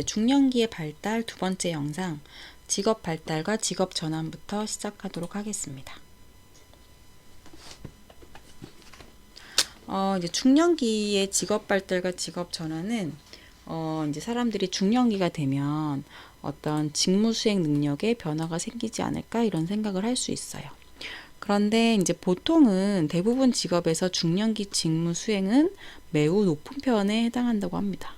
중년기의 발달 두 번째 영상, 직업 발달과 직업 전환부터 시작하도록 하겠습니다. 이제 중년기의 직업 발달과 직업 전환은 이제 사람들이 중년기가 되면 어떤 직무 수행 능력에 변화가 생기지 않을까 이런 생각을 할 수 있어요. 그런데 이제 보통은 대부분 직업에서 중년기 직무 수행은 매우 높은 편에 해당한다고 합니다.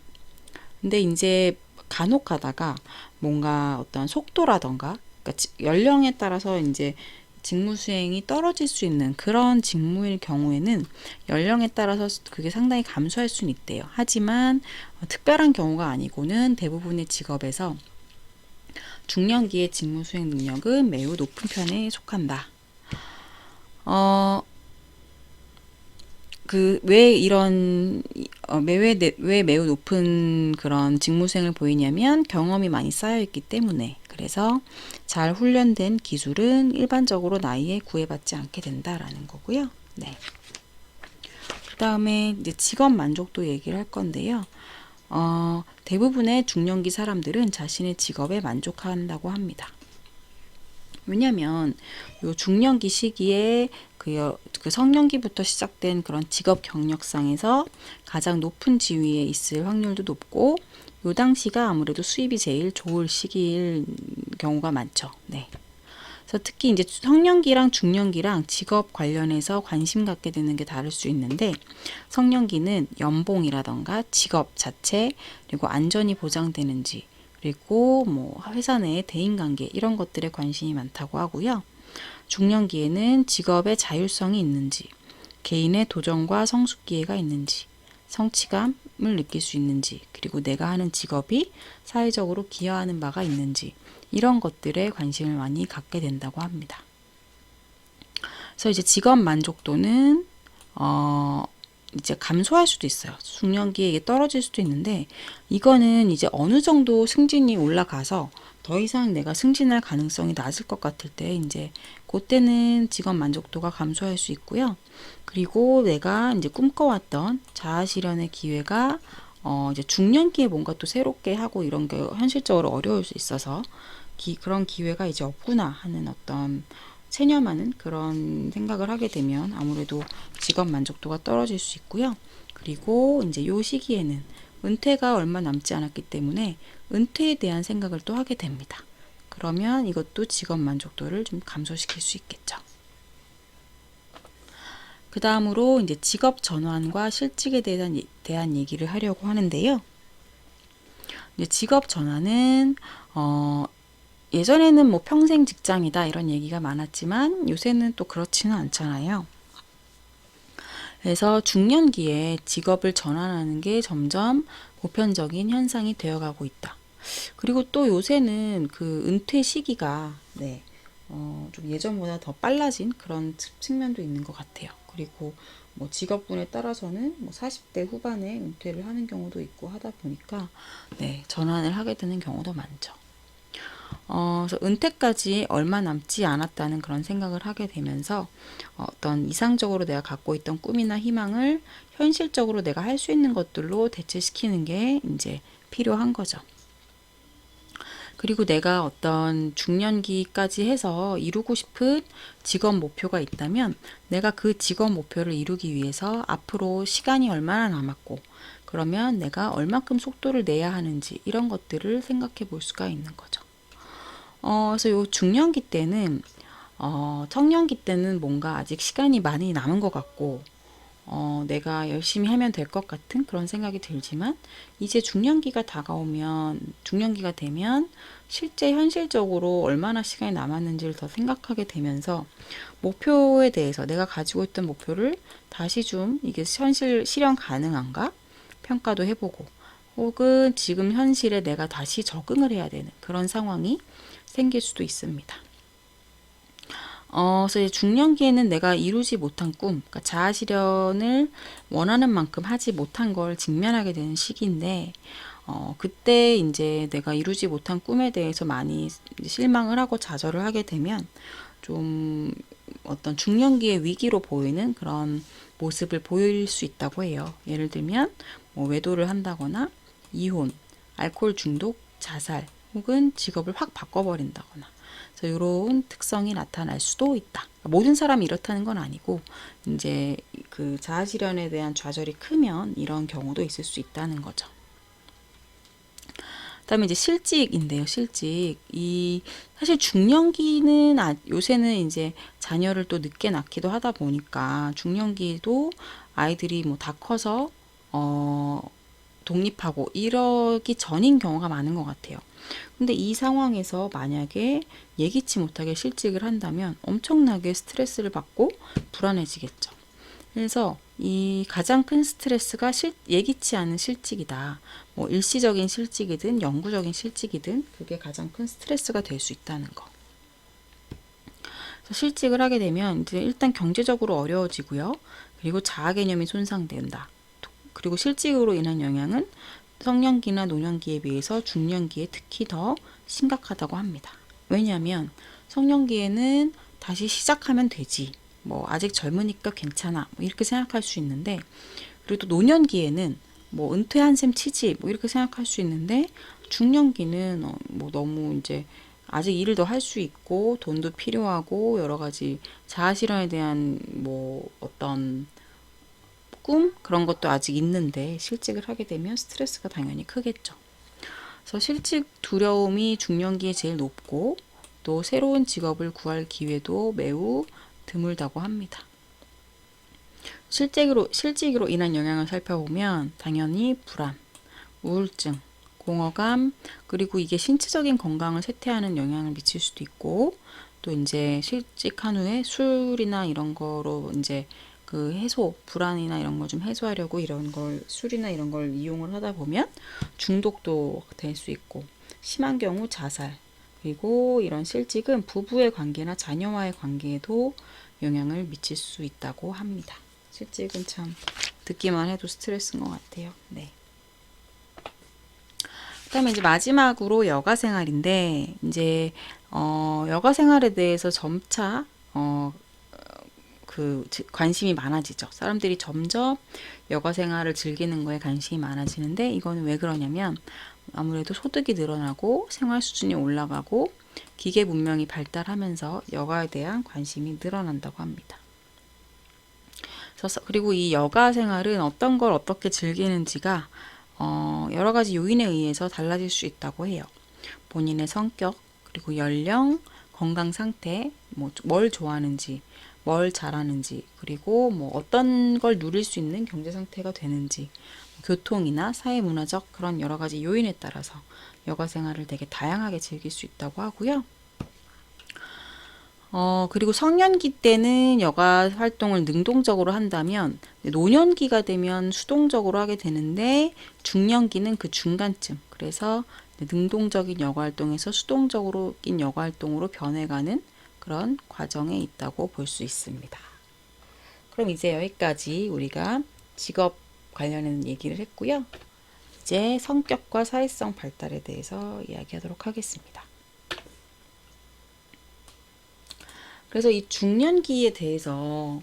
근데 이제 간혹 가다가 뭔가 어떤 속도라던가, 그러니까 연령에 따라서 이제 직무 수행이 떨어질 수 있는 그런 직무일 경우에는 연령에 따라서 그게 상당히 감소할 수는 있대요. 하지만 특별한 경우가 아니고는 대부분의 직업에서 중년기의 직무 수행 능력은 매우 높은 편에 속한다. 왜 이런 왜 매우 높은 그런 직무 수행을 보이냐면 경험이 많이 쌓여 있기 때문에. 그래서 잘 훈련된 기술은 일반적으로 나이에 구애받지 않게 된다라는 거고요. 네. 그다음에 이제 직업 만족도 얘기를 할 건데요. 대부분의 중년기 사람들은 자신의 직업에 만족한다고 합니다. 왜냐면 요 중년기 시기에 그 성년기부터 시작된 그런 직업 경력상에서 가장 높은 지위에 있을 확률도 높고, 요 당시가 아무래도 수입이 제일 좋을 시기일 경우가 많죠. 네. 그래서 특히 이제 성년기랑 중년기랑 직업 관련해서 관심 갖게 되는 게 다를 수 있는데, 성년기는 연봉이라던가 직업 자체, 그리고 안전이 보장되는지, 그리고 뭐 회사 내 대인관계 이런 것들에 관심이 많다고 하고요. 중년기에는 직업의 자율성이 있는지, 개인의 도전과 성숙 기회가 있는지, 성취감을 느낄 수 있는지, 그리고 내가 하는 직업이 사회적으로 기여하는 바가 있는지, 이런 것들에 관심을 많이 갖게 된다고 합니다. 그래서 이제 직업 만족도는 이제 감소할 수도 있어요. 중년기에 이게 떨어질 수도 있는데, 이거는 이제 어느 정도 승진이 올라가서 더 이상 내가 승진할 가능성이 낮을 것 같을 때 이제 그때는 직업 만족도가 감소할 수 있고요. 그리고 내가 이제 꿈꿔왔던 자아 실현의 기회가 이제 중년기에 뭔가 또 새롭게 하고 이런 게 현실적으로 어려울 수 있어서 그런 기회가 이제 없구나 하는 어떤 체념하는 그런 생각을 하게 되면 아무래도 직업 만족도가 떨어질 수 있고요. 그리고 이제 요 시기에는 은퇴가 얼마 남지 않았기 때문에 은퇴에 대한 생각을 또 하게 됩니다. 그러면 이것도 직업 만족도를 좀 감소시킬 수 있겠죠. 그 다음으로 이제 직업 전환과 실직에 대한 얘기를 하려고 하는데요. 이제 직업 전환은 예전에는 뭐 평생 직장이다 이런 얘기가 많았지만 요새는 또 그렇지는 않잖아요. 그래서 중년기에 직업을 전환하는 게 점점 보편적인 현상이 되어가고 있다. 그리고 또 요새는 그 은퇴 시기가 좀 예전보다 더 빨라진 그런 측면도 있는 것 같아요. 그리고 뭐 직업군에 따라서는 뭐 40대 후반에 은퇴를 하는 경우도 있고 하다 보니까 전환을 하게 되는 경우도 많죠. 그래서 은퇴까지 얼마 남지 않았다는 그런 생각을 하게 되면서 어떤 이상적으로 내가 갖고 있던 꿈이나 희망을 현실적으로 내가 할 수 있는 것들로 대체시키는 게 이제 필요한 거죠. 그리고 내가 어떤 중년기까지 해서 이루고 싶은 직업 목표가 있다면 내가 그 직업 목표를 이루기 위해서 앞으로 시간이 얼마나 남았고, 그러면 내가 얼만큼 속도를 내야 하는지 이런 것들을 생각해 볼 수가 있는 거죠. 그래서 요 중년기 때는 청년기 때는 뭔가 아직 시간이 많이 남은 것 같고 내가 열심히 하면 될 것 같은 그런 생각이 들지만, 이제 중년기가 되면 실제 현실적으로 얼마나 시간이 남았는지를 더 생각하게 되면서 목표에 대해서 내가 가지고 있던 목표를 다시 좀 이게 실현 가능한가 평가도 해보고, 혹은 지금 현실에 내가 다시 적응을 해야 되는 그런 상황이 생길 수도 있습니다. 그래서 중년기에는 내가 이루지 못한 꿈, 그러니까 자아 실현을 원하는 만큼 하지 못한 걸 직면하게 되는 시기인데, 그때 이제 내가 이루지 못한 꿈에 대해서 많이 실망을 하고 좌절을 하게 되면 좀 어떤 중년기의 위기로 보이는 그런 모습을 보일 수 있다고 해요. 예를 들면 뭐 외도를 한다거나 이혼, 알코올 중독, 자살 혹은 직업을 확 바꿔버린다거나 그래서 이런 특성이 나타날 수도 있다. 모든 사람이 이렇다는 건 아니고 이제 그 자아실현에 대한 좌절이 크면 이런 경우도 있을 수 있다는 거죠. 그다음에 이제 실직인데요. 실직. 이 사실 중년기는 요새는 이제 자녀를 또 늦게 낳기도 하다 보니까 중년기도 아이들이 뭐 다 커서 독립하고 이러기 전인 경우가 많은 것 같아요. 근데 이 상황에서 만약에 예기치 못하게 실직을 한다면 엄청나게 스트레스를 받고 불안해지겠죠. 그래서 이 가장 큰 스트레스가 예기치 않은 실직이다. 뭐 일시적인 실직이든 영구적인 실직이든 그게 가장 큰 스트레스가 될 수 있다는 거. 그래서 실직을 하게 되면 이제 일단 경제적으로 어려워지고요. 그리고 자아 개념이 손상된다. 그리고 실직으로 인한 영향은 성년기나 노년기에 비해서 중년기에 특히 더 심각하다고 합니다. 왜냐하면 성년기에는 다시 시작하면 되지. 뭐 아직 젊으니까 괜찮아. 뭐 이렇게 생각할 수 있는데 그리고 또 노년기에는 뭐 은퇴한 셈 치지. 뭐 이렇게 생각할 수 있는데 중년기는 뭐 너무 이제 아직 일을 더 할 수 있고 돈도 필요하고 여러 가지 자아 실현에 대한 뭐 어떤 꿈 그런 것도 아직 있는데 실직을 하게 되면 스트레스가 당연히 크겠죠. 그래서 실직 두려움이 중년기에 제일 높고 또 새로운 직업을 구할 기회도 매우 드물다고 합니다. 실직으로 인한 영향을 살펴보면 당연히 불안, 우울증, 공허감, 그리고 이게 신체적인 건강을 쇠퇴하는 영향을 미칠 수도 있고 또 이제 실직한 후에 술이나 이런 거로 이제 그 불안이나 이런 걸 좀 해소하려고 이런 걸 술이나 이런 걸 이용을 하다 보면 중독도 될 수 있고 심한 경우 자살 그리고 이런 실직은 부부의 관계나 자녀와의 관계에도 영향을 미칠 수 있다고 합니다. 실직은 참 듣기만 해도 스트레스인 것 같아요. 네. 그다음에 이제 마지막으로 여가 생활인데 이제 여가 생활에 대해서 점차 관심이 많아지죠. 사람들이 점점 여가 생활을 즐기는 거에 관심이 많아지는데 이거는 왜 그러냐면 아무래도 소득이 늘어나고 생활 수준이 올라가고 기계 문명이 발달하면서 여가에 대한 관심이 늘어난다고 합니다. 그리고 이 여가 생활은 어떤 걸 어떻게 즐기는지가 여러 가지 요인에 의해서 달라질 수 있다고 해요. 본인의 성격, 그리고 연령, 건강 상태, 뭘 좋아하는지, 뭘 잘하는지, 그리고 뭐 어떤 걸 누릴 수 있는 경제 상태가 되는지, 교통이나 사회문화적 그런 여러 가지 요인에 따라서 여가 생활을 되게 다양하게 즐길 수 있다고 하고요. 그리고 성년기 때는 여가 활동을 능동적으로 한다면 노년기가 되면 수동적으로 하게 되는데 중년기는 그 중간쯤 그래서 능동적인 여가 활동에서 수동적인 여가 활동으로 변해가는 그런 과정에 있다고 볼 수 있습니다. 그럼 이제 여기까지 우리가 직업 관련된 얘기를 했고요. 이제 성격과 사회성 발달에 대해서 이야기하도록 하겠습니다. 그래서 이 중년기에 대해서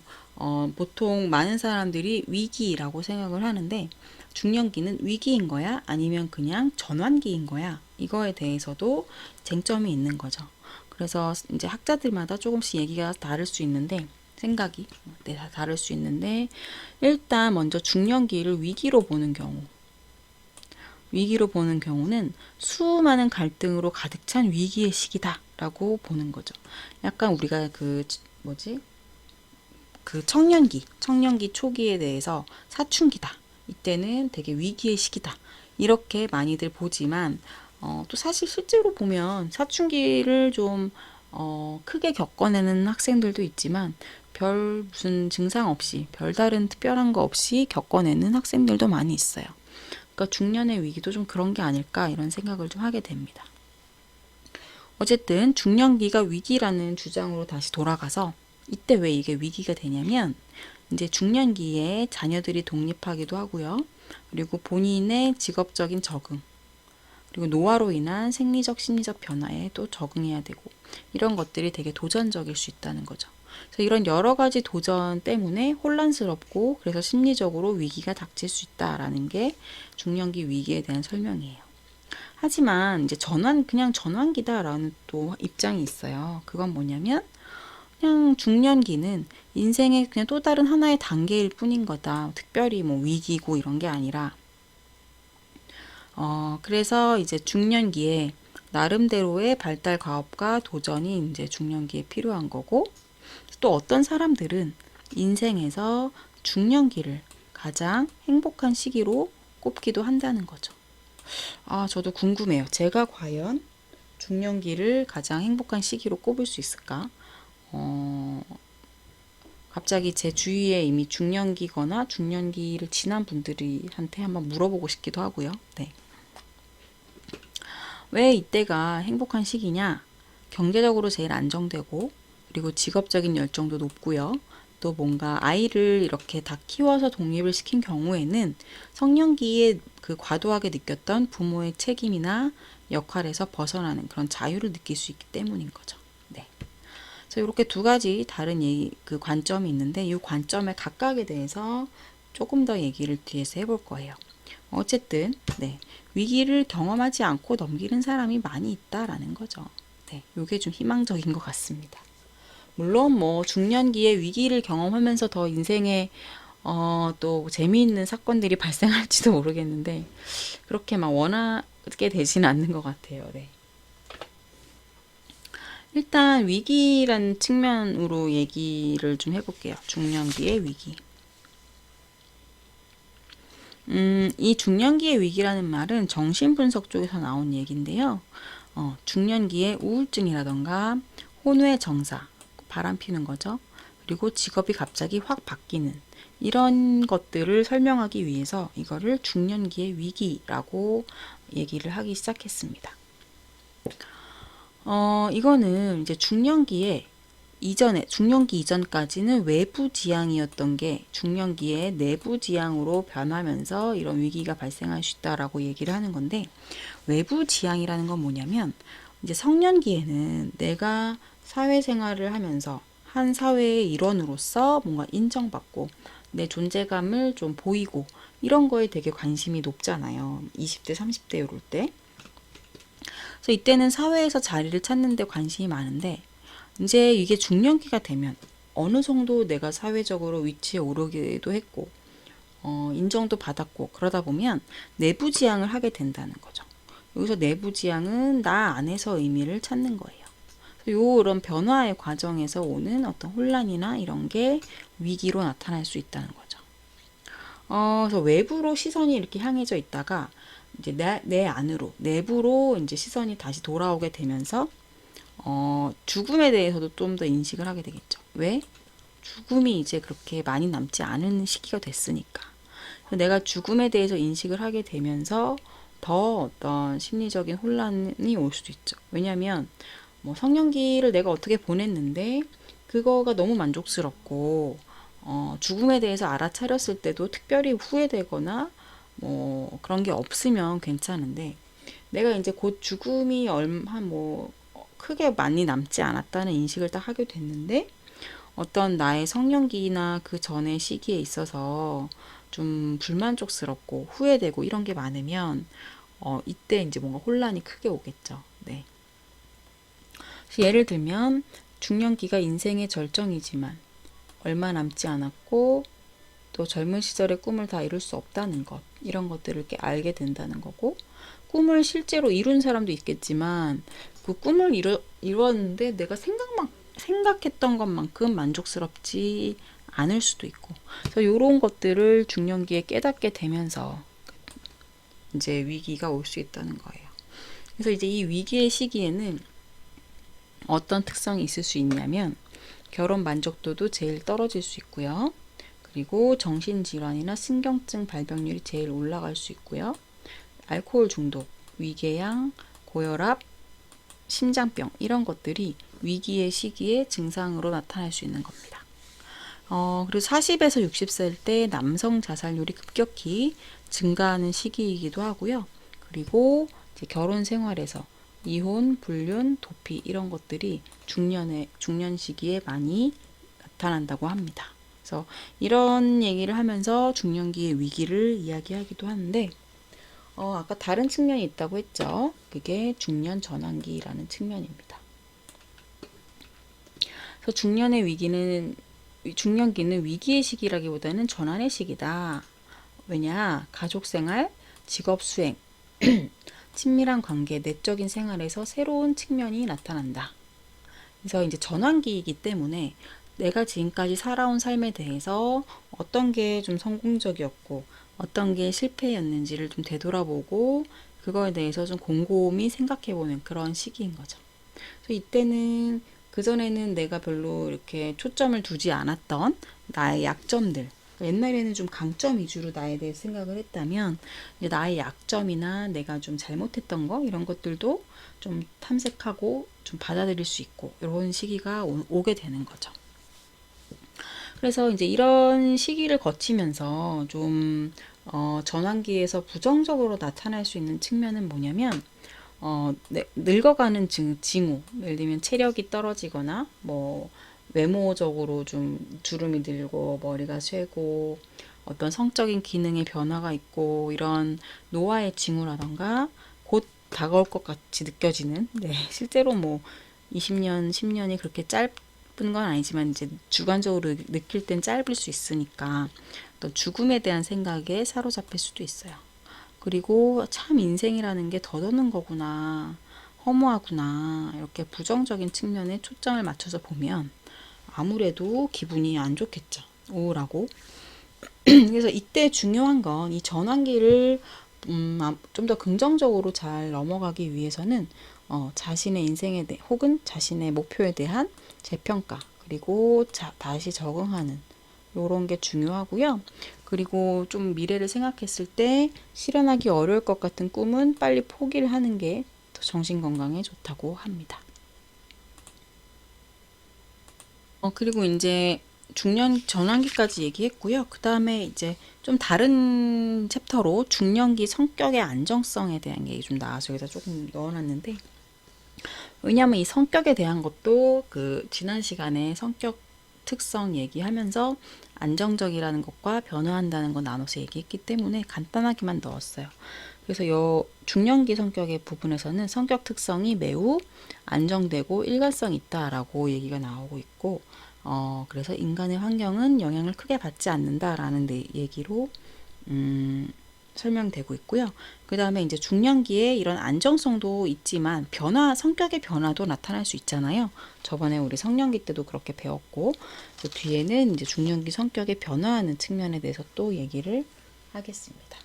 보통 많은 사람들이 위기라고 생각을 하는데 중년기는 위기인 거야? 아니면 그냥 전환기인 거야? 이거에 대해서도 쟁점이 있는 거죠. 그래서 이제 학자들마다 조금씩 얘기가 다를 수 있는데 생각이 다 다를 수 있는데 일단 먼저 중년기를 위기로 보는 경우는 수많은 갈등으로 가득 찬 위기의 시기다라고 보는 거죠. 약간 우리가 그 청년기 초기에 대해서 사춘기다. 이때는 되게 위기의 시기다. 이렇게 많이들 보지만 또 사실 실제로 보면 사춘기를 좀 크게 겪어내는 학생들도 있지만 별 무슨 증상 없이 별다른 특별한 거 없이 겪어내는 학생들도 많이 있어요. 그러니까 중년의 위기도 좀 그런 게 아닐까 이런 생각을 좀 하게 됩니다. 어쨌든 중년기가 위기라는 주장으로 다시 돌아가서 이때 왜 이게 위기가 되냐면 이제 중년기에 자녀들이 독립하기도 하고요. 그리고 본인의 직업적인 적응 그리고 노화로 인한 생리적 심리적 변화에 또 적응해야 되고 이런 것들이 되게 도전적일 수 있다는 거죠. 그래서 이런 여러 가지 도전 때문에 혼란스럽고 그래서 심리적으로 위기가 닥칠 수 있다라는 게 중년기 위기에 대한 설명이에요. 하지만 이제 그냥 전환기다라는 또 입장이 있어요. 그건 뭐냐면 그냥 중년기는 인생의 그냥 또 다른 하나의 단계일 뿐인 거다. 특별히 뭐 위기고 이런 게 아니라 그래서 이제 중년기에 나름대로의 발달 과업과 도전이 이제 중년기에 필요한 거고, 또 어떤 사람들은 인생에서 중년기를 가장 행복한 시기로 꼽기도 한다는 거죠. 저도 궁금해요. 제가 과연 중년기를 가장 행복한 시기로 꼽을 수 있을까? 갑자기 제 주위에 이미 중년기거나 중년기를 지난 분들한테 한번 물어보고 싶기도 하고요. 네. 왜 이때가 행복한 시기냐? 경제적으로 제일 안정되고, 그리고 직업적인 열정도 높고요. 또 뭔가 아이를 이렇게 다 키워서 독립을 시킨 경우에는 성년기에 그 과도하게 느꼈던 부모의 책임이나 역할에서 벗어나는 그런 자유를 느낄 수 있기 때문인 거죠. 네. 그래서 이렇게 두 가지 다른 그 관점이 있는데, 이 관점의 각각에 대해서 조금 더 얘기를 뒤에서 해볼 거예요. 어쨌든 네, 위기를 경험하지 않고 넘기는 사람이 많이 있다라는 거죠. 네, 이게 좀 희망적인 것 같습니다. 물론 뭐 중년기에 위기를 경험하면서 더 인생에 또 재미있는 사건들이 발생할지도 모르겠는데 그렇게 막 원하게 되지는 않는 것 같아요. 네. 일단 위기라는 측면으로 얘기를 좀 해볼게요. 중년기의 위기. 이 중년기의 위기라는 말은 정신분석 쪽에서 나온 얘기인데요. 중년기에 우울증이라던가 혼외 정사, 바람 피는 거죠. 그리고 직업이 갑자기 확 바뀌는 이런 것들을 설명하기 위해서 이거를 중년기의 위기라고 얘기를 하기 시작했습니다. 이거는 이제 중년기 이전까지는 외부 지향이었던 게 중년기에 내부 지향으로 변하면서 이런 위기가 발생할 수 있다라고 얘기를 하는 건데, 외부 지향이라는 건 뭐냐면 이제 성년기에는 내가 사회생활을 하면서 한 사회의 일원으로서 뭔가 인정받고 내 존재감을 좀 보이고 이런 거에 되게 관심이 높잖아요. 20대, 30대 이럴 때. 그래서 이때는 사회에서 자리를 찾는 데 관심이 많은데, 이제 이게 중년기가 되면 어느 정도 내가 사회적으로 위치에 오르기도 했고, 인정도 받았고, 그러다 보면 내부 지향을 하게 된다는 거죠. 여기서 내부 지향은 나 안에서 의미를 찾는 거예요. 이런 변화의 과정에서 오는 어떤 혼란이나 이런 게 위기로 나타날 수 있다는 거죠. 그래서 외부로 시선이 이렇게 향해져 있다가 이제 내 안으로, 내부로 이제 시선이 다시 돌아오게 되면서 죽음에 대해서도 좀 더 인식을 하게 되겠죠. 왜? 죽음이 이제 그렇게 많이 남지 않은 시기가 됐으니까. 내가 죽음에 대해서 인식을 하게 되면서 더 어떤 심리적인 혼란이 올 수도 있죠. 왜냐하면 뭐 성년기를 내가 어떻게 보냈는데 그거가 너무 만족스럽고 죽음에 대해서 알아차렸을 때도 특별히 후회되거나 뭐 그런 게 없으면 괜찮은데, 내가 이제 곧 죽음이 뭐 크게 많이 남지 않았다는 인식을 딱 하게 됐는데 어떤 나의 성년기나 그 전의 시기에 있어서 좀 불만족스럽고 후회되고 이런 게 많으면 이때 이제 뭔가 혼란이 크게 오겠죠. 네. 예를 들면 중년기가 인생의 절정이지만 얼마 남지 않았고 또 젊은 시절의 꿈을 다 이룰 수 없다는 것, 이런 것들을 이렇게 알게 된다는 거고, 꿈을 실제로 이룬 사람도 있겠지만 그 꿈을 이뤘는데 내가 생각했던 것만큼 만족스럽지 않을 수도 있고, 그래서 이런 것들을 중년기에 깨닫게 되면서 이제 위기가 올 수 있다는 거예요. 그래서 이제 이 위기의 시기에는 어떤 특성이 있을 수 있냐면 결혼 만족도도 제일 떨어질 수 있고요. 그리고 정신질환이나 신경증 발병률이 제일 올라갈 수 있고요. 알코올 중독, 위궤양, 고혈압, 심장병 이런 것들이 위기의 시기에 증상으로 나타날 수 있는 겁니다. 그리고 40에서 60살 때 남성 자살률이 급격히 증가하는 시기이기도 하고요. 그리고 이제 결혼 생활에서 이혼, 불륜, 도피 이런 것들이 중년 시기에 많이 나타난다고 합니다. 그래서 이런 얘기를 하면서 중년기의 위기를 이야기하기도 하는데, 아까 다른 측면이 있다고 했죠. 그게 중년 전환기라는 측면입니다. 그래서 중년기는 위기의 시기라기보다는 전환의 시기다. 왜냐? 가족생활, 직업수행, 친밀한 관계, 내적인 생활에서 새로운 측면이 나타난다. 그래서 이제 전환기이기 때문에 내가 지금까지 살아온 삶에 대해서 어떤 게 좀 성공적이었고 어떤 게 실패였는지를 좀 되돌아보고 그거에 대해서 좀 곰곰이 생각해보는 그런 시기인 거죠. 그래서 이때는 그전에는 내가 별로 이렇게 초점을 두지 않았던 나의 약점들, 옛날에는 좀 강점 위주로 나에 대해 생각을 했다면 이제 나의 약점이나 내가 좀 잘못했던 거 이런 것들도 좀 탐색하고 좀 받아들일 수 있고 이런 시기가 오게 되는 거죠. 그래서 이제 이런 시기를 거치면서 좀 전환기에서 부정적으로 나타날 수 있는 측면은 뭐냐면 늙어가는 징후, 예를 들면 체력이 떨어지거나 뭐 외모적으로 좀 주름이 들고 머리가 쇠고 어떤 성적인 기능의 변화가 있고 이런 노화의 징후라던가 곧 다가올 것 같이 느껴지는 실제로 뭐 20년, 10년이 그렇게 짧은 건 아니지만 이제 주관적으로 느낄 땐 짧을 수 있으니까 또 죽음에 대한 생각에 사로잡힐 수도 있어요. 그리고 참 인생이라는 게 더도는 거구나, 허무하구나, 이렇게 부정적인 측면에 초점을 맞춰서 보면 아무래도 기분이 안 좋겠죠. 우울하고. 그래서 이때 중요한 건 이 전환기를 좀 더 긍정적으로 잘 넘어가기 위해서는 자신의 인생에 대해 혹은 자신의 목표에 대한 재평가 그리고 다시 적응하는 요런 게 중요하고요. 그리고 좀 미래를 생각했을 때 실현하기 어려울 것 같은 꿈은 빨리 포기를 하는 게 더 정신 건강에 좋다고 합니다. 그리고 이제 중년 전환기까지 얘기했고요. 그 다음에 이제 좀 다른 챕터로 중년기 성격의 안정성에 대한 얘기 좀 나와서 여기다 조금 넣어놨는데, 왜냐하면 이 성격에 대한 것도 그 지난 시간에 성격 특성 얘기하면서 안정적이라는 것과 변화한다는 거 나눠서 얘기했기 때문에 간단하게만 넣었어요. 그래서 요 중년기 성격의 부분에서는 성격 특성이 매우 안정되고 일관성 있다라고 얘기가 나오고 있고, 그래서 인간의 환경은 영향을 크게 받지 않는다라는 얘기로 설명되고 있고요. 그 다음에 이제 중년기에 이런 안정성도 있지만 성격의 변화도 나타날 수 있잖아요. 저번에 우리 성년기 때도 그렇게 배웠고, 그 뒤에는 이제 중년기 성격의 변화하는 측면에 대해서 또 얘기를 하겠습니다.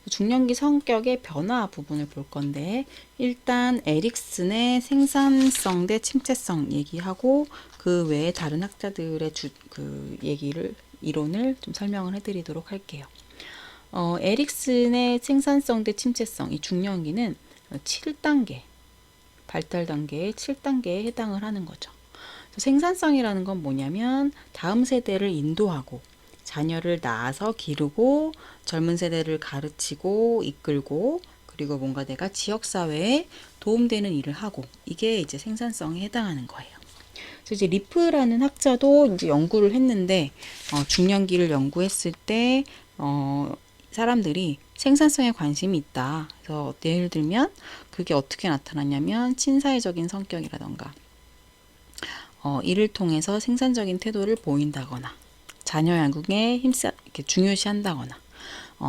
중년기 성격의 변화 부분을 볼 건데, 일단 에릭슨의 생산성 대 침체성 얘기하고 그 외에 다른 학자들의 이론을 좀 설명을 해드리도록 할게요. 에릭슨의 생산성 대 침체성, 이 중년기는 7단계, 발달 단계의 7단계에 해당을 하는 거죠. 생산성이라는 건 뭐냐면 다음 세대를 인도하고 자녀를 낳아서 기르고 젊은 세대를 가르치고 이끌고 그리고 뭔가 내가 지역사회에 도움되는 일을 하고, 이게 이제 생산성에 해당하는 거예요. 그래서 이제 리프라는 학자도 이제 연구를 했는데 중년기를 연구했을 때 사람들이 생산성에 관심이 있다. 그래서 예를 들면 그게 어떻게 나타나냐면 친사회적인 성격이라던가 이를 통해서 생산적인 태도를 보인다거나 자녀 양육에 이렇게 중요시한다거나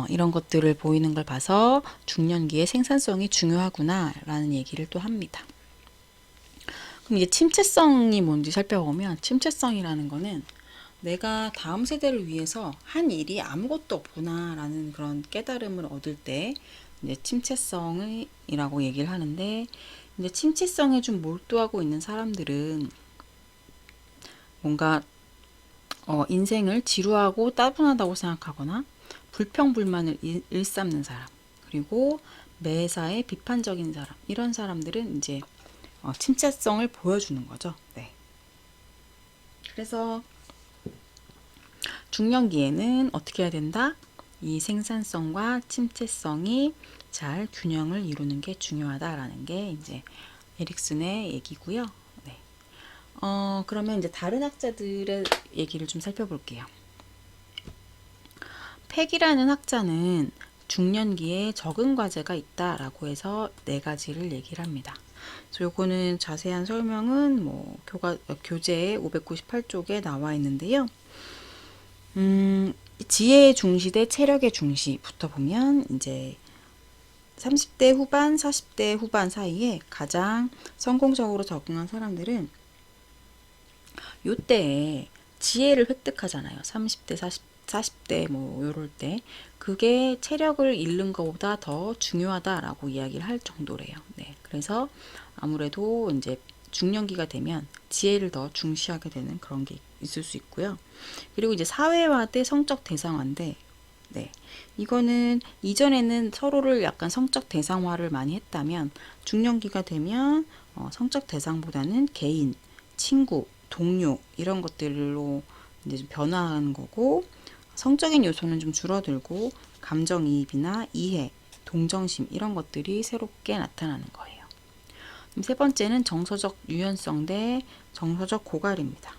이런 것들을 보이는 걸 봐서 중년기의 생산성이 중요하구나라는 얘기를 또 합니다. 그럼 이제 침체성이 뭔지 살펴보면, 침체성이라는 거는 내가 다음 세대를 위해서 한 일이 아무것도 없구나라는 그런 깨달음을 얻을 때 이제 침체성이라고 얘기를 하는데, 이제 침체성에 좀 몰두하고 있는 사람들은 뭔가 인생을 지루하고 따분하다고 생각하거나 불평불만을 일삼는 사람, 그리고 매사에 비판적인 사람, 이런 사람들은 이제 침체성을 보여주는 거죠. 네. 그래서 중년기에는 어떻게 해야 된다? 이 생산성과 침체성이 잘 균형을 이루는 게 중요하다라는 게 이제 에릭슨의 얘기고요. 네. 그러면 이제 다른 학자들의 얘기를 좀 살펴볼게요. 팩이라는 학자는 중년기에 적응 과제가 있다라고 해서 4가지를 얘기를 합니다. 그래서 요거는 자세한 설명은 교재 598쪽에 나와 있는데요. 지혜의 중시 대 체력의 중시부터 보면 이제 30대 후반, 40대 후반 사이에 가장 성공적으로 적응한 사람들은 요때에 지혜를 획득하잖아요. 30대, 40대 요럴 때. 그게 체력을 잃는 것보다 더 중요하다라고 이야기를 할 정도래요. 네. 그래서 아무래도 이제 중년기가 되면 지혜를 더 중시하게 되는 그런 게 있을 수 있고요. 그리고 이제 사회화 대 성적 대상화인데, 네. 이거는 이전에는 서로를 약간 성적 대상화를 많이 했다면, 중년기가 되면 성적 대상보다는 개인, 친구, 동료 이런 것들로 이제 좀 변화하는 거고, 성적인 요소는 좀 줄어들고 감정이입이나 이해, 동정심 이런 것들이 새롭게 나타나는 거예요. 세 번째는 정서적 유연성 대 정서적 고갈입니다.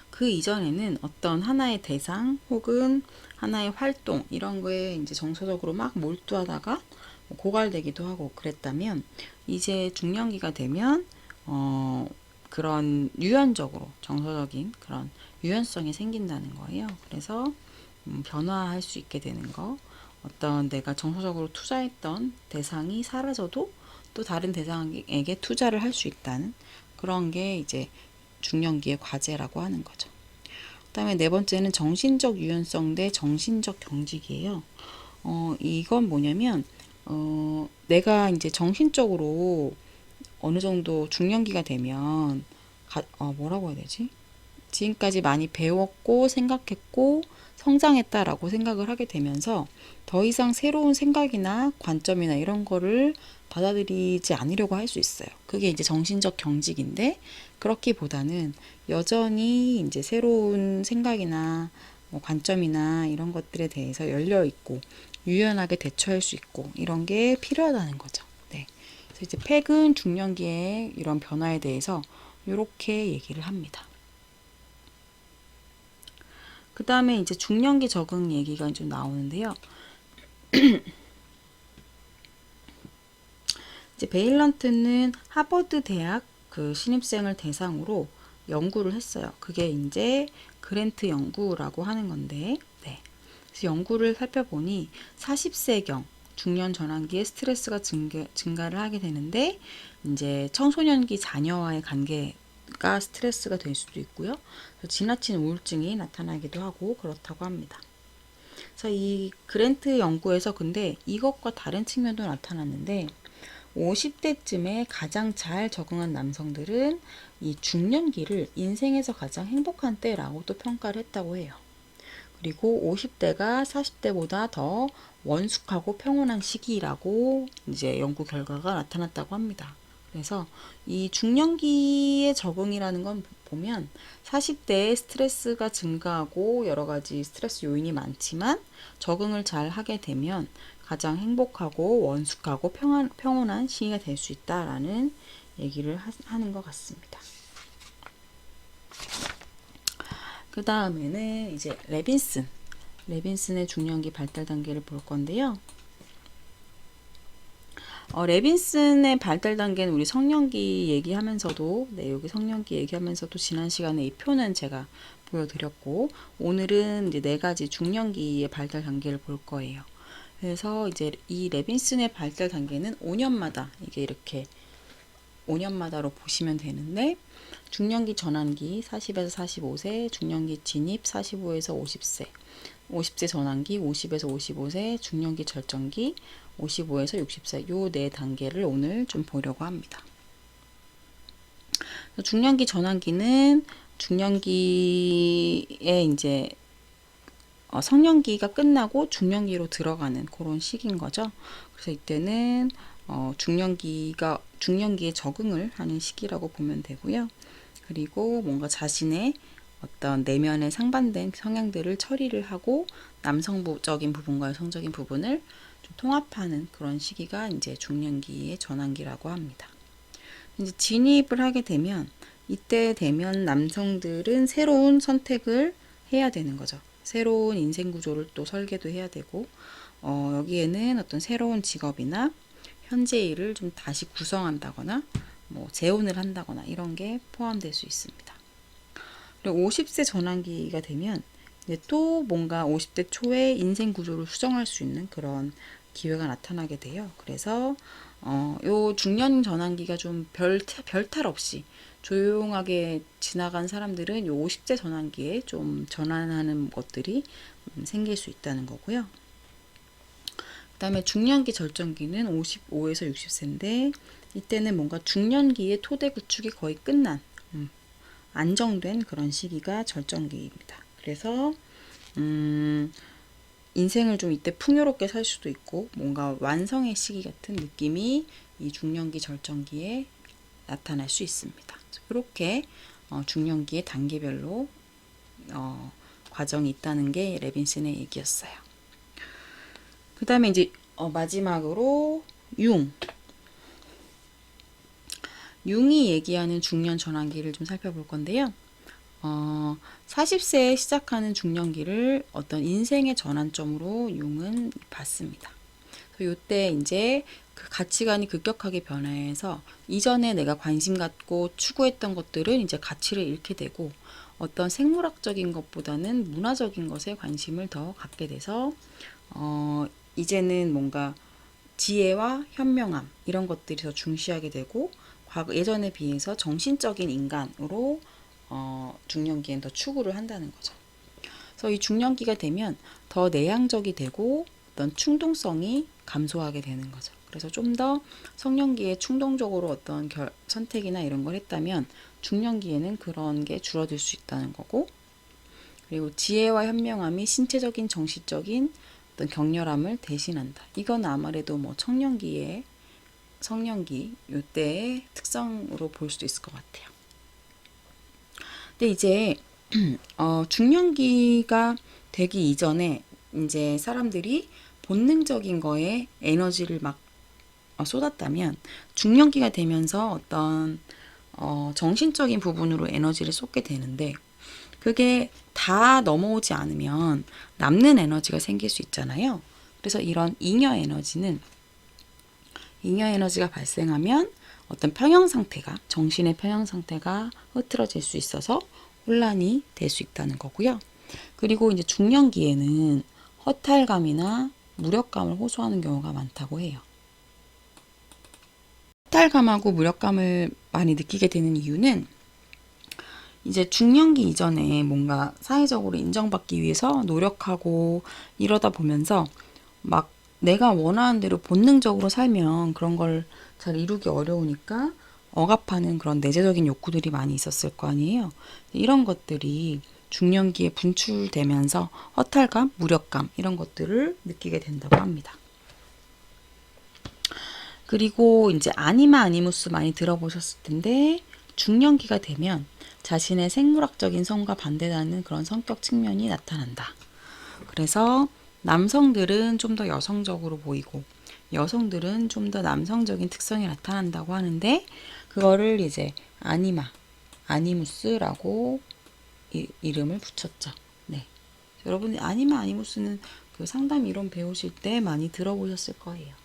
그 이전에는 어떤 하나의 대상 혹은 하나의 활동 이런 거에 이제 정서적으로 막 몰두하다가 고갈되기도 하고 그랬다면, 이제 중년기가 되면 그런 유연적으로 정서적인 그런 유연성이 생긴다는 거예요. 그래서 변화할 수 있게 되는 거, 어떤 내가 정서적으로 투자했던 대상이 사라져도 또 다른 대상에게 투자를 할 수 있다는 그런 게 이제 중년기의 과제라고 하는 거죠. 그다음에 네 번째는 정신적 유연성 대 정신적 경직이에요. 이건 뭐냐면 내가 이제 정신적으로 어느 정도 중년기가 되면 뭐라고 해야 되지? 지금까지 많이 배웠고 생각했고 성장했다라고 생각을 하게 되면서 더 이상 새로운 생각이나 관점이나 이런 거를 받아들이지 않으려고 할 수 있어요. 그게 이제 정신적 경직인데, 그렇기보다는 여전히 이제 새로운 생각이나 관점이나 이런 것들에 대해서 열려 있고 유연하게 대처할 수 있고 이런 게 필요하다는 거죠. 네. 그래서 이제 팩은 중년기의 이런 변화에 대해서 이렇게 얘기를 합니다. 그 다음에 이제 중년기 적응 얘기가 좀 나오는데요. 이제 베일런트는 하버드 대학 그 신입생을 대상으로 연구를 했어요. 그게 이제 그랜트 연구라고 하는 건데, 네. 그래서 연구를 살펴보니 40세경 중년 전환기에 스트레스가 증가를 하게 되는데, 이제 청소년기 자녀와의 관계가 스트레스가 될 수도 있고요. 지나친 우울증이 나타나기도 하고 그렇다고 합니다. 그래서 이 그랜트 연구에서 근데 이것과 다른 측면도 나타났는데, 50대쯤에 가장 잘 적응한 남성들은 이 중년기를 인생에서 가장 행복한 때라고 또 평가를 했다고 해요. 그리고 50대가 40대보다 더 원숙하고 평온한 시기라고 이제 연구 결과가 나타났다고 합니다. 그래서 이 중년기의 적응이라는 건 보면 40대에 스트레스가 증가하고 여러 가지 스트레스 요인이 많지만 적응을 잘 하게 되면 가장 행복하고 원숙하고 평온한 시기가 될 수 있다라는 얘기를 하는 것 같습니다. 그 다음에는 이제 레빈슨의 중년기 발달 단계를 볼 건데요. 레빈슨의 발달 단계는 우리 성년기 얘기하면서도, 네, 여기 성년기 얘기하면서도 지난 시간에 이 표는 제가 보여드렸고, 오늘은 이제 4가지 중년기의 발달 단계를 볼 거예요. 그래서 이제 이 레빈슨의 발달 단계는 5년마다 이게 이렇게 5년마다로 보시면 되는데, 중년기 전환기 40에서 45세, 중년기 진입 45에서 50세, 50세 전환기 50에서 55세, 중년기 절정기 55에서 60세, 요 4단계를 오늘 좀 보려고 합니다. 중년기 전환기는 중년기에 이제 성년기가 끝나고 중년기로 들어가는 그런 시기인 거죠. 그래서 이때는 중년기에 적응을 하는 시기라고 보면 되고요. 그리고 뭔가 자신의 어떤 내면의 상반된 성향들을 처리를 하고 남성적인 부분과 여성적인 부분을 좀 통합하는 그런 시기가 이제 중년기의 전환기라고 합니다. 이제 진입을 하게 되면 이때 되면 남성들은 새로운 선택을 해야 되는 거죠. 새로운 인생 구조를 또 설계도 해야 되고, 여기에는 어떤 새로운 직업이나 현재 일을 좀 다시 구성한다거나 뭐 재혼을 한다거나 이런 게 포함될 수 있습니다. 그리고 50세 전환기가 되면 이제 또 뭔가 50대 초에 인생 구조를 수정할 수 있는 그런 기회가 나타나게 돼요. 그래서 요 중년 전환기가 좀 별탈 없이 조용하게 지나간 사람들은 요 50세 전환기에 좀 전환하는 것들이 생길 수 있다는 거고요. 그 다음에 중년기 절정기는 55에서 60세인데 이때는 뭔가 중년기의 토대 구축이 거의 끝난 안정된 그런 시기가 절정기입니다. 그래서 인생을 좀 이때 풍요롭게 살 수도 있고 뭔가 완성의 시기 같은 느낌이 이 중년기 절정기에 나타날 수 있습니다. 이렇게 중년기의 단계별로 과정이 있다는 게 레빈슨의 얘기였어요. 그 다음에 이제 마지막으로 융이 얘기하는 중년 전환기를 좀 살펴볼 건데요. 40세에 시작하는 중년기를 어떤 인생의 전환점으로 융은 봤습니다. 그래서 이때 이제 그 가치관이 급격하게 변화해서 이전에 내가 관심 갖고 추구했던 것들은 이제 가치를 잃게 되고 어떤 생물학적인 것보다는 문화적인 것에 관심을 더 갖게 돼서 이제는 뭔가 지혜와 현명함 이런 것들이 더 중시하게 되고 예전에 비해서 정신적인 인간으로 중년기엔 더 추구를 한다는 거죠. 그래서 이 중년기가 되면 더 내향적이 되고 어떤 충동성이 감소하게 되는 거죠. 그래서 좀 더 성년기에 충동적으로 어떤 선택이나 이런 걸 했다면 중년기에는 그런 게 줄어들 수 있다는 거고, 그리고 지혜와 현명함이 신체적인 정신적인 어떤 격렬함을 대신한다. 이건 아무래도 뭐 청년기 요때의 특성으로 볼 수도 있을 것 같아요. 근데 이제 중년기가 되기 이전에 이제 사람들이 본능적인 거에 에너지를 막 쏟았다면 중년기가 되면서 어떤 정신적인 부분으로 에너지를 쏟게 되는데 그게 다 넘어오지 않으면 남는 에너지가 생길 수 있잖아요. 그래서 이런 잉여 에너지가 발생하면 어떤 정신의 평형 상태가 흐트러질 수 있어서 혼란이 될 수 있다는 거고요. 그리고 이제 중년기에는 허탈감이나 무력감을 호소하는 경우가 많다고 해요. 허탈감하고 무력감을 많이 느끼게 되는 이유는 이제 중년기 이전에 뭔가 사회적으로 인정받기 위해서 노력하고 이러다 보면서 막 내가 원하는 대로 본능적으로 살면 그런 걸 잘 이루기 어려우니까 억압하는 그런 내재적인 욕구들이 많이 있었을 거 아니에요. 이런 것들이 중년기에 분출되면서 허탈감, 무력감 이런 것들을 느끼게 된다고 합니다. 그리고 이제 아니마 아니무스 많이 들어보셨을 텐데 중년기가 되면 자신의 생물학적인 성과 반대하는 그런 성격 측면이 나타난다. 그래서 남성들은 좀 더 여성적으로 보이고 여성들은 좀 더 남성적인 특성이 나타난다고 하는데 그거를 이제 아니무스라고 이름을 붙였죠. 네. 여러분 아니마 아니무스는 그 상담 이론 배우실 때 많이 들어보셨을 거예요.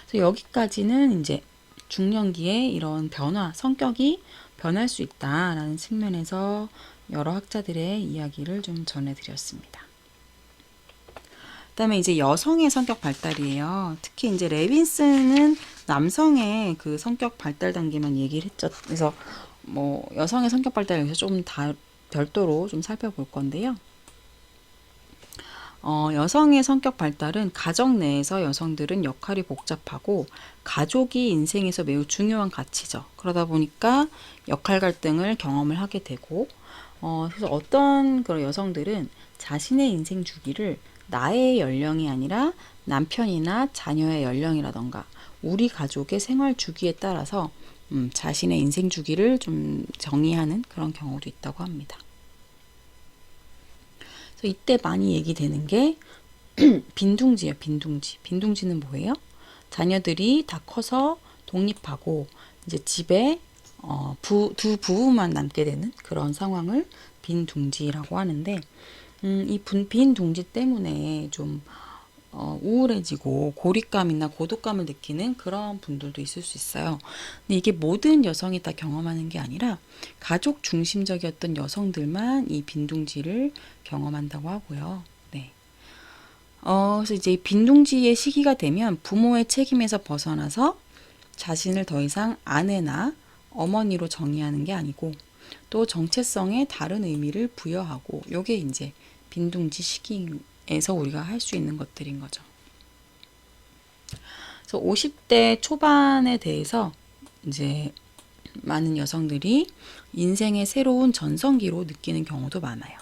그래서 여기까지는 이제 중년기에 이런 성격이 변할 수 있다라는 측면에서 여러 학자들의 이야기를 좀 전해드렸습니다. 그다음에 이제 여성의 성격 발달이에요. 특히 이제 레빈슨은 남성의 그 성격 발달 단계만 얘기를 했죠. 그래서 뭐 여성의 성격 발달을 여기서 좀 별도로 좀 살펴볼 건데요. 여성의 성격 발달은 가정 내에서 여성들은 역할이 복잡하고 가족이 인생에서 매우 중요한 가치죠. 그러다 보니까 역할 갈등을 경험을 하게 되고 그래서 어떤 그런 여성들은 자신의 인생 주기를 나의 연령이 아니라 남편이나 자녀의 연령이라던가 우리 가족의 생활 주기에 따라서 자신의 인생 주기를 좀 정의하는 그런 경우도 있다고 합니다. 그래서 이때 많이 얘기되는 게 빈둥지예요. 빈둥지는 뭐예요? 자녀들이 다 커서 독립하고 이제 집에 두 부부만 남게 되는 그런 상황을 빈둥지라고 하는데 이 빈둥지 때문에 좀 우울해지고 고립감이나 고독감을 느끼는 그런 분들도 있을 수 있어요. 근데 이게 모든 여성이 다 경험하는 게 아니라 가족 중심적이었던 여성들만 이 빈둥지를 경험한다고 하고요. 네. 그래서 이제 빈둥지의 시기가 되면 부모의 책임에서 벗어나서 자신을 더 이상 아내나 어머니로 정의하는 게 아니고 또 정체성에 다른 의미를 부여하고 요게 이제 빈둥지 시기에서 우리가 할 수 있는 것들인 거죠. 그래서 50대 초반에 대해서 이제 많은 여성들이 인생의 새로운 전성기로 느끼는 경우도 많아요.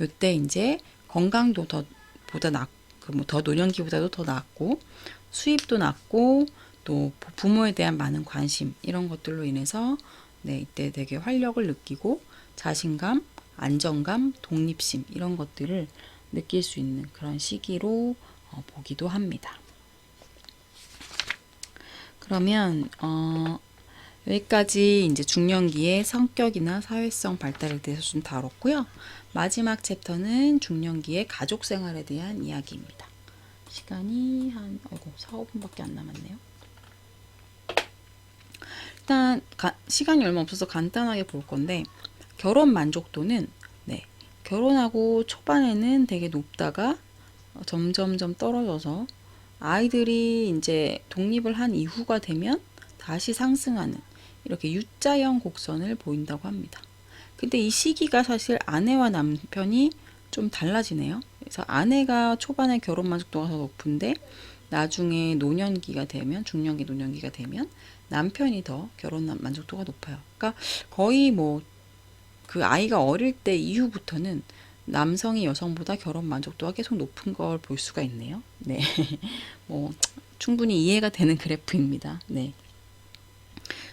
요때 이제 건강도 더 노년기보다도 더 낮고 수입도 낮고 또 부모에 대한 많은 관심 이런 것들로 인해서 네, 이때 되게 활력을 느끼고 자신감, 안정감, 독립심 이런 것들을 느낄 수 있는 그런 시기로 보기도 합니다. 그러면 여기까지 이제 중년기의 성격이나 사회성 발달에 대해서 좀 다뤘고요. 마지막 챕터는 중년기의 가족 생활에 대한 이야기입니다. 시간이 한 4, 5분밖에 안 남았네요. 일단 시간이 얼마 없어서 간단하게 볼 건데 결혼 만족도는 네, 결혼하고 초반에는 되게 높다가 점점점 떨어져서 아이들이 이제 독립을 한 이후가 되면 다시 상승하는 이렇게 U자형 곡선을 보인다고 합니다. 근데 이 시기가 사실 아내와 남편이 좀 달라지네요. 그래서 아내가 초반에 결혼 만족도가 더 높은데 나중에 노년기가 되면 중년기 노년기가 되면 남편이 더 결혼 만족도가 높아요. 그러니까 거의 뭐 그 아이가 어릴 때 이후부터는 남성이 여성보다 결혼 만족도가 계속 높은 걸 볼 수가 있네요. 네. 뭐 충분히 이해가 되는 그래프입니다. 네.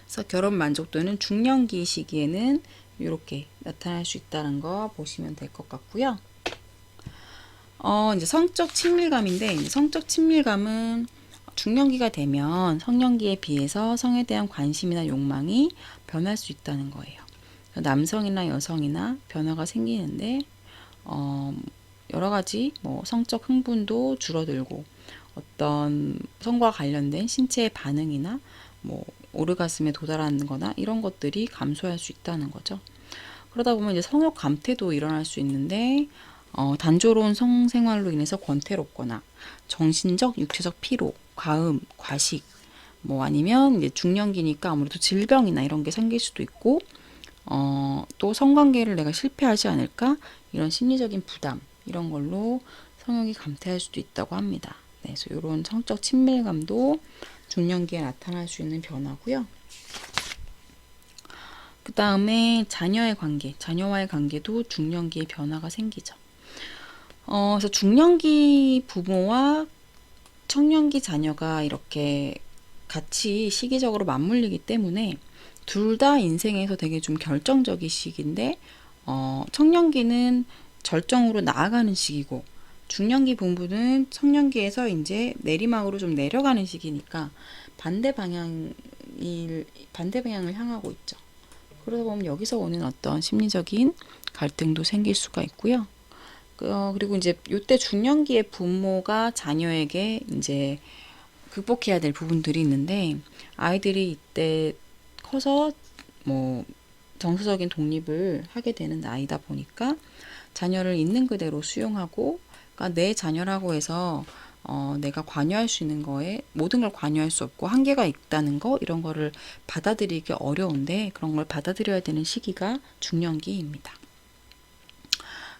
그래서 결혼 만족도는 중년기 시기에는 이렇게 나타날 수 있다는 거 보시면 될 것 같고요. 이제 성적 친밀감인데 이제 성적 친밀감은 중년기가 되면 성년기에 비해서 성에 대한 관심이나 욕망이 변할 수 있다는 거예요. 남성이나 여성이나 변화가 생기는데 여러 가지 뭐 성적 흥분도 줄어들고 어떤 성과 관련된 신체의 반응이나 뭐 오르가슴에 도달하는 거나 이런 것들이 감소할 수 있다는 거죠. 그러다 보면 이제 성욕 감퇴도 일어날 수 있는데 단조로운 성생활로 인해서 권태롭거나 정신적, 육체적 피로, 과음, 과식 뭐 아니면 이제 중년기니까 아무래도 질병이나 이런 게 생길 수도 있고 또 성관계를 내가 실패하지 않을까 이런 심리적인 부담 이런 걸로 성욕이 감퇴할 수도 있다고 합니다. 네, 그래서 이런 성적 친밀감도 중년기에 나타날 수 있는 변화고요. 그 다음에 자녀와의 관계도 중년기에 변화가 생기죠. 그래서 중년기 부모와 청년기 자녀가 이렇게 같이 시기적으로 맞물리기 때문에 둘 다 인생에서 되게 좀 결정적인 시기인데 청년기는 절정으로 나아가는 시기고 중년기 부부는 청년기에서 이제 내리막으로 좀 내려가는 시기니까 반대 방향을 향하고 있죠. 그러다 보면 여기서 오는 어떤 심리적인 갈등도 생길 수가 있고요. 그리고 이제 이때 중년기의 부모가 자녀에게 이제 극복해야 될 부분들이 있는데 아이들이 이때 커서 뭐 정서적인 독립을 하게 되는 나이다 보니까 자녀를 있는 그대로 수용하고 그러니까 내 자녀라고 해서 내가 관여할 수 있는 거에 모든 걸 관여할 수 없고 한계가 있다는 거 이런 거를 받아들이기 어려운데 그런 걸 받아들여야 되는 시기가 중년기입니다.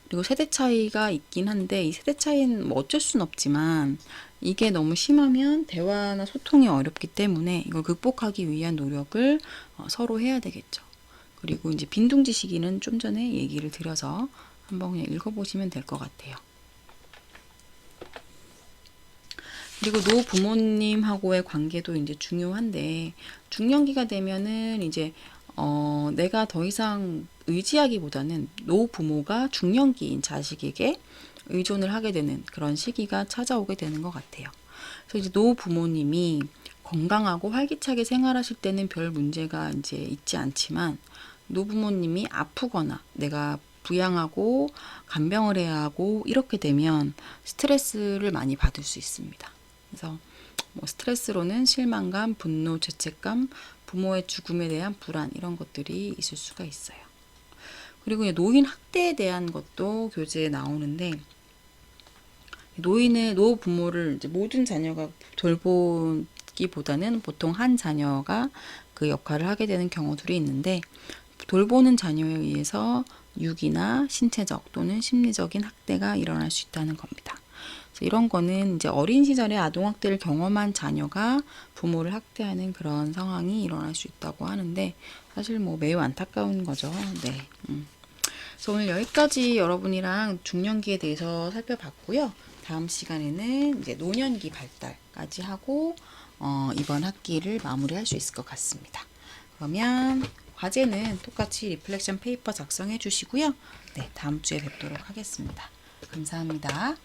그리고 세대 차이가 있긴 한데 이 세대 차이는 뭐 어쩔 수는 없지만 이게 너무 심하면 대화나 소통이 어렵기 때문에 이걸 극복하기 위한 노력을 서로 해야 되겠죠. 그리고 이제 빈둥지 시기는 좀 전에 얘기를 드려서 한번 그냥 읽어보시면 될 것 같아요. 그리고 노부모님하고의 관계도 이제 중요한데 중년기가 되면은 이제 내가 더 이상 의지하기보다는 노부모가 중년기인 자식에게 의존을 하게 되는 그런 시기가 찾아오게 되는 것 같아요. 그래서 이제 노부모님이 건강하고 활기차게 생활하실 때는 별 문제가 이제 있지 않지만 노부모님이 아프거나 내가 부양하고 간병을 해야 하고 이렇게 되면 스트레스를 많이 받을 수 있습니다. 그래서 뭐 스트레스로는 실망감, 분노, 죄책감, 부모의 죽음에 대한 불안 이런 것들이 있을 수가 있어요. 그리고 노인 학대에 대한 것도 교재에 나오는데 노 부모를 이제 모든 자녀가 돌보기보다는 보통 한 자녀가 그 역할을 하게 되는 경우들이 있는데 돌보는 자녀에 의해서 유기나 신체적 또는 심리적인 학대가 일어날 수 있다는 겁니다. 그래서 이런 거는 이제 어린 시절에 아동학대를 경험한 자녀가 부모를 학대하는 그런 상황이 일어날 수 있다고 하는데 사실 뭐 매우 안타까운 거죠. 네. 그래서 오늘 여기까지 여러분이랑 중년기에 대해서 살펴봤고요. 다음 시간에는 이제 노년기 발달까지 하고 이번 학기를 마무리할 수 있을 것 같습니다. 그러면 과제는 똑같이 리플렉션 페이퍼 작성해 주시고요. 네, 다음 주에 뵙도록 하겠습니다. 감사합니다.